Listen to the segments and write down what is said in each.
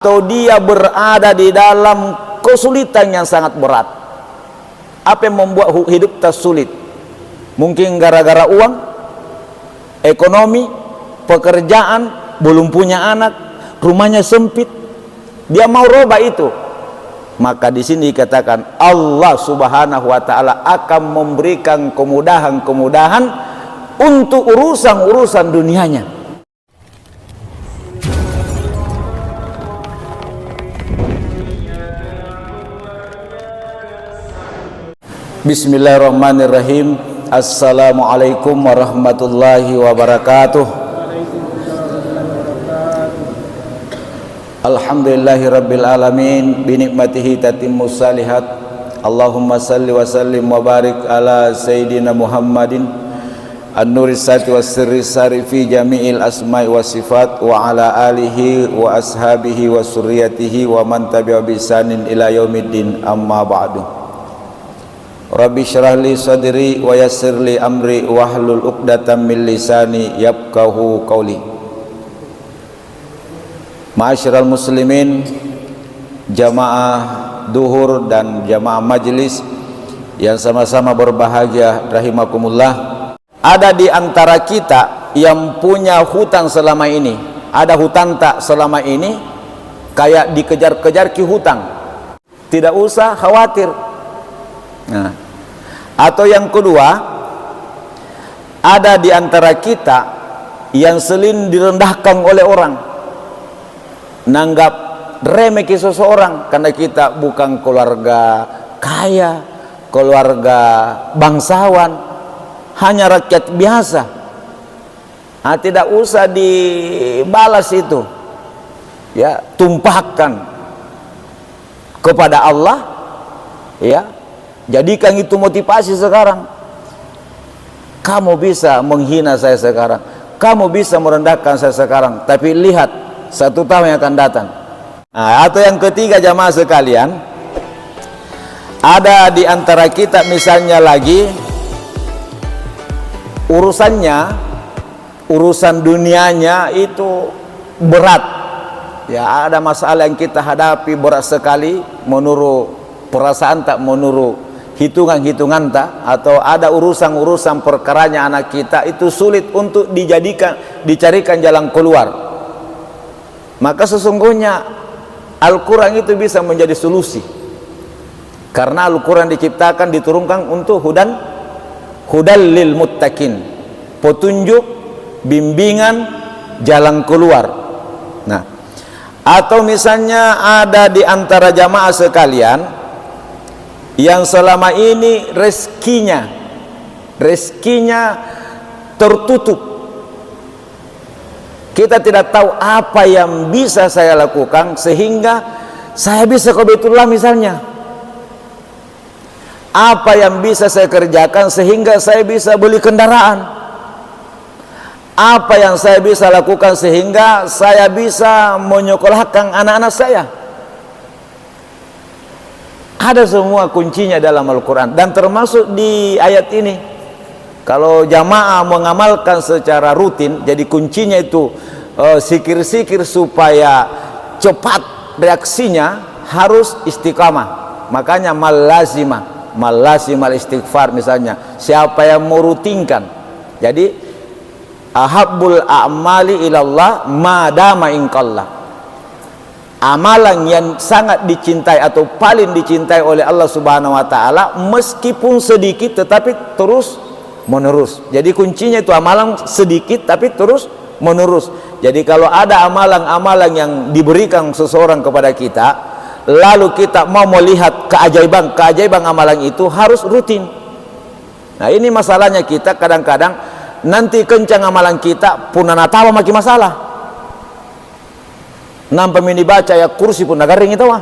atau dia berada di dalam kesulitan yang sangat berat. Apa yang membuat hidup kita sulit? Mungkin gara-gara uang, ekonomi, pekerjaan, belum punya anak, rumahnya sempit, dia mau rubah itu. Maka di sini dikatakan Allah Subhanahu wa taala akan memberikan kemudahan-kemudahan untuk urusan-urusan dunianya. Bismillahirrahmanirrahim. Assalamualaikum warahmatullahi wabarakatuh. Alhamdulillahi rabbil alamin, binikmatihi tatimmus salihat. Allahumma salli wa sallim wa barik ala sayyidina Muhammadin an-nuri sati was sirri sari fi jami'il asma'i was sifat wa ala alihi wa ashabihi wa surriyatihi wa man tabi'a bi ihsanin ila yaumiddin, amma ba'du. Rabbi syrah li sadri wa yassir li amri wahlul uqdatam min lisani yafqahu qawli. Ma'asyiral muslimin, jamaah duhur dan jamaah majlis yang sama-sama berbahagia rahimakumullah. Ada di antara kita yang punya hutang selama ini. Ada hutang tak selama ini, kayak dikejar-kejar ki hutang. Tidak usah khawatir. Nah, atau yang kedua, ada di antara kita yang sering direndahkan oleh orang, nanggap remeh seseorang karena kita bukan keluarga kaya, keluarga bangsawan, hanya rakyat biasa. Nah, tidak usah dibalas itu, ya, tumpahkan kepada Allah, ya. Jadikan itu motivasi sekarang. Kamu bisa menghina saya sekarang, kamu bisa merendahkan saya sekarang, tapi lihat 1 tahun yang akan datang. Nah, atau yang ketiga, jamaah sekalian, ada di antara kita misalnya lagi urusan dunianya itu berat, ya, ada masalah yang kita hadapi berat sekali, menurut perasaan tak, menurut hitungan-hitungan tak, atau ada urusan-urusan perkaranya anak kita itu sulit untuk dicarikan jalan keluar. Maka sesungguhnya Al-Quran itu bisa menjadi solusi, karena Al-Quran diciptakan, diturunkan untuk hudan lil muttaqin, petunjuk, bimbingan, jalan keluar. Nah, atau misalnya ada di antara jamaah sekalian yang selama ini rezekinya tertutup. Kita tidak tahu apa yang bisa saya lakukan sehingga saya bisa ke Baitullah misalnya. Apa yang bisa saya kerjakan sehingga saya bisa beli kendaraan. Apa yang saya bisa lakukan sehingga saya bisa menyekolahkan anak-anak saya. Ada semua kuncinya dalam Al-Quran, dan termasuk di ayat ini. Kalau jamaah mengamalkan secara rutin, jadi kuncinya itu sikir-sikir supaya cepat reaksinya harus istiqamah. Makanya malazimal istighfar misalnya, siapa yang merutinkan. Jadi ahabbul a'mali ilallah madama inqallah, amalan yang sangat dicintai atau paling dicintai oleh Allah Subhanahu wa taala meskipun sedikit tetapi terus menerus. Jadi kuncinya itu amalan sedikit tapi terus menerus. Jadi kalau ada amalan-amalan yang diberikan seseorang kepada kita, lalu kita mau melihat keajaiban amalan itu, harus rutin. Nah, ini masalahnya kita kadang-kadang nanti kencang amalan kita punana tawa makin masalah. Nampak ini baca ya kursi pun nagaring itu wah.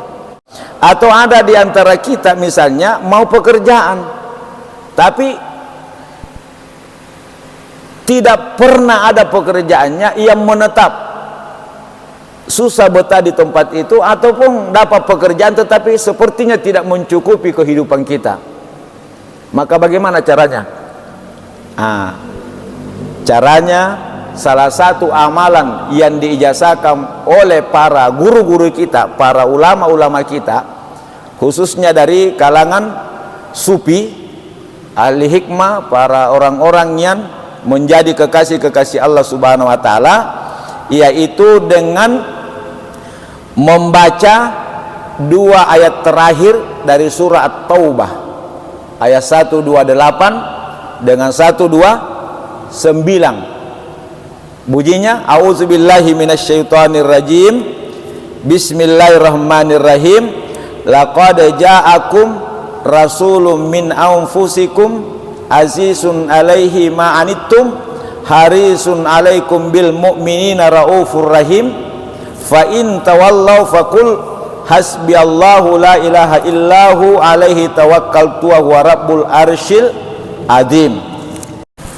Atau ada di antara kita misalnya mau pekerjaan, tapi tidak pernah ada pekerjaannya yang menetap, susah betah di tempat itu, ataupun dapat pekerjaan tetapi sepertinya tidak mencukupi kehidupan kita. Maka bagaimana caranya? Caranya salah satu amalan yang diijazahkan oleh para guru-guru kita, para ulama-ulama kita, khususnya dari kalangan sufi, ahli hikmah, para orang-orang yang menjadi kekasih-kekasih Allah Subhanahu wa taala, yaitu dengan membaca dua ayat terakhir dari surah At-Taubah, ayat 128 dengan 129. Bunyinya, a'udzubillahi minasyaitonirrajim, bismillahirrahmanirrahim, laqad ja'akum rasulun min anfusikum azizun alaihi ma'anittum harisun alaikum bil mu'minina raufur rahim, fa in tawallaw faqul hasbiyallahu la ilaha illahu alaihi tawakkaltu wa huwa rabbul arsyil azim.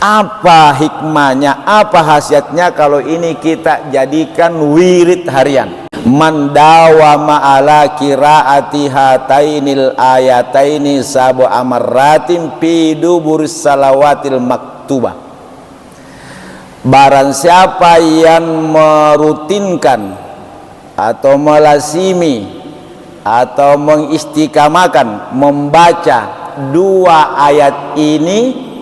Apa hikmahnya, apa khasiatnya kalau ini kita jadikan wirid harian? Man dawama ala qiraati hatainil ayataini sab'a marratin fi duburis salawatil maktubah. Barang siapa yang merutinkan atau melazimi atau mengistiqamakan membaca dua ayat ini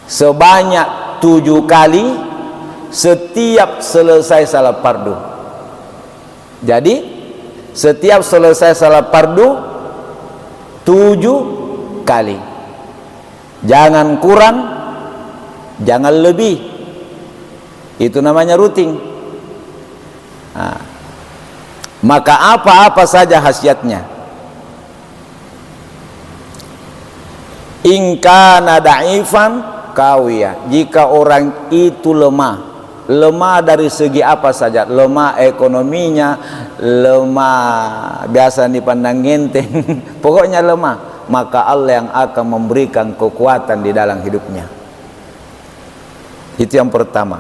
sebanyak 7 kali setiap selesai salat fardu. Jadi setiap selesai salat fardu 7 kali, jangan kurang, jangan lebih. Itu namanya rutin. Nah, maka apa-apa saja khasiatnya. In kana da'ifan kawiyah, jika orang itu lemah dari segi apa saja, lemah ekonominya, lemah biasa dipandang enteng, pokoknya lemah, maka Allah yang akan memberikan kekuatan di dalam hidupnya. Itu yang pertama.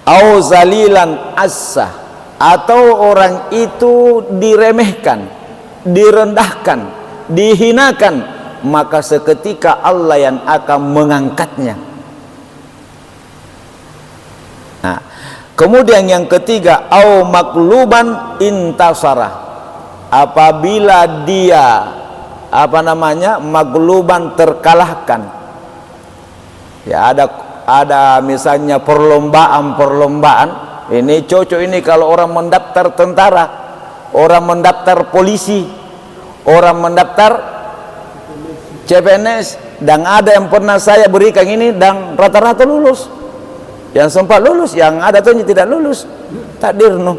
Au zalilan assah, atau orang itu diremehkan, direndahkan, dihinakan, maka seketika Allah yang akan mengangkatnya. Nah, kemudian yang ketiga, au makluban intasara, apabila dia makluban terkalahkan. Ya, ada misalnya perlombaan, ini cocok ini kalau orang mendaftar tentara, orang mendaftar polisi, orang mendaftar CPNS, dan ada yang pernah saya berikan ini dan rata-rata lulus, yang sempat lulus, yang ada tuh tidak lulus, takdir no.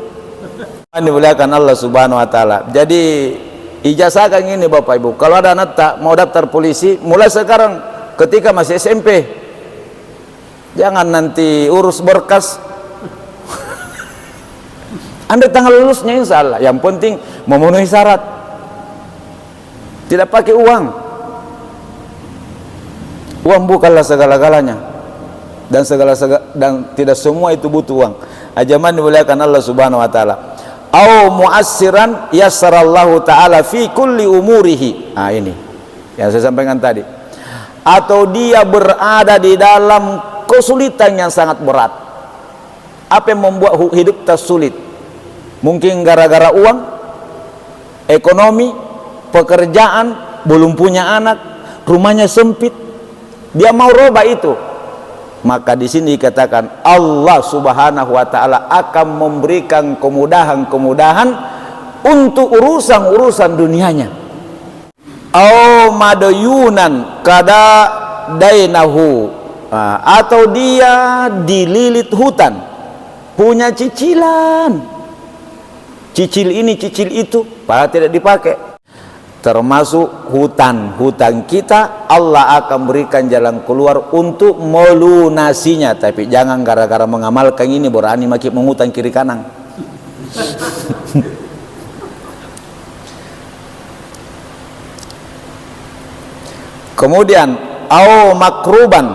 Dimuliakan Allah Subhanahu wa taala. Jadi ijazahkan ini Bapak Ibu, kalau ada anak tak mau daftar polisi, mulai sekarang ketika masih SMP, jangan nanti urus berkas. Anda tanggal lulusnya insya Allah, yang penting memenuhi syarat, tidak pakai uang. Uang bukanlah segala-galanya, dan tidak semua itu butuh uang. Ajaman dimuliakan Allah Subhanahu wa taala. Au mu'assiran yassarallahu taala fi kulli umurihi. Nah, ini yang saya sampaikan tadi. Atau dia berada di dalam kesulitan yang sangat berat. Apa yang membuat hidup tersulit? Mungkin gara-gara uang, ekonomi, pekerjaan, belum punya anak, rumahnya sempit. Dia mau rubah itu, maka di sini dikatakan Allah Subhanahu wa taala akan memberikan kemudahan-kemudahan untuk urusan-urusan dunianya. Au madayunan kada dainahu, atau dia dililit hutang, punya cicilan, cicil ini cicil itu, padahal tidak dipakai. Termasuk hutang kita, Allah akan berikan jalan keluar untuk melunasinya. Tapi jangan gara-gara mengamalkan ini berani makin mengutang kiri kanan. Kemudian au makruban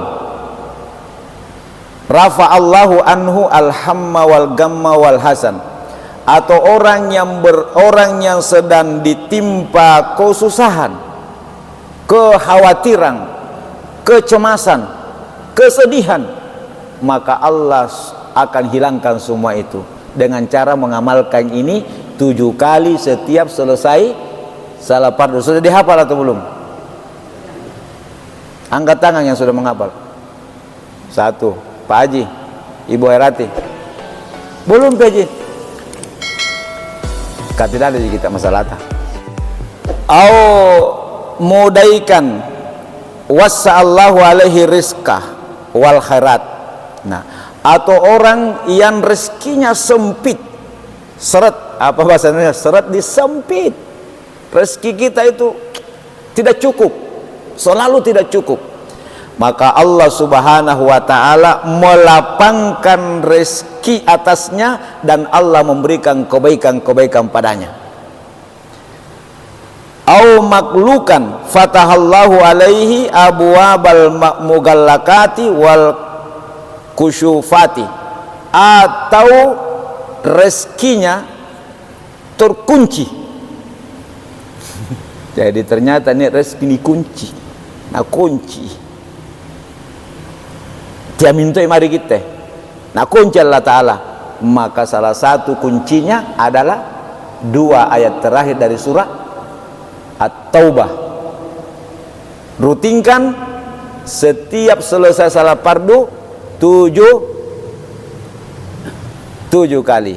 rafa Allahu anhu alhamma wal gamma wal hasan, atau orang yang sedang ditimpa kesusahan, kekhawatiran, kecemasan, kesedihan, maka Allah akan hilangkan semua itu dengan cara mengamalkan ini 7 kali setiap selesai salat fardu. Sudah dihafal atau belum? Angkat tangan yang sudah menghafal. 1, Pak Haji, Ibu Herati. Belum Pak Haji? Tidak ada di kita masalah. Au mudaikan wassa'allahu alaihi rizqah wal khairat. Nah, atau orang yang rezekinya sempit, seret, apa bahasanya, seret disempit, rezeki kita itu tidak cukup, selalu tidak cukup, maka Allah subhanahu wa ta'ala melapangkan rezeki atasnya dan Allah memberikan kebaikan-kebaikan padanya. Au maklukan fatahallahu alaihi abwabal mugallakati wal kusyufati, atau rezekinya terkunci. Jadi ternyata ini rezeki dikunci. Nah kunci dia minta mari kita, nah kunci Allah Ta'ala. Maka salah satu kuncinya adalah 2 ayat terakhir dari surah At-Taubah. Rutinkan setiap selesai salat fardu 7 kali.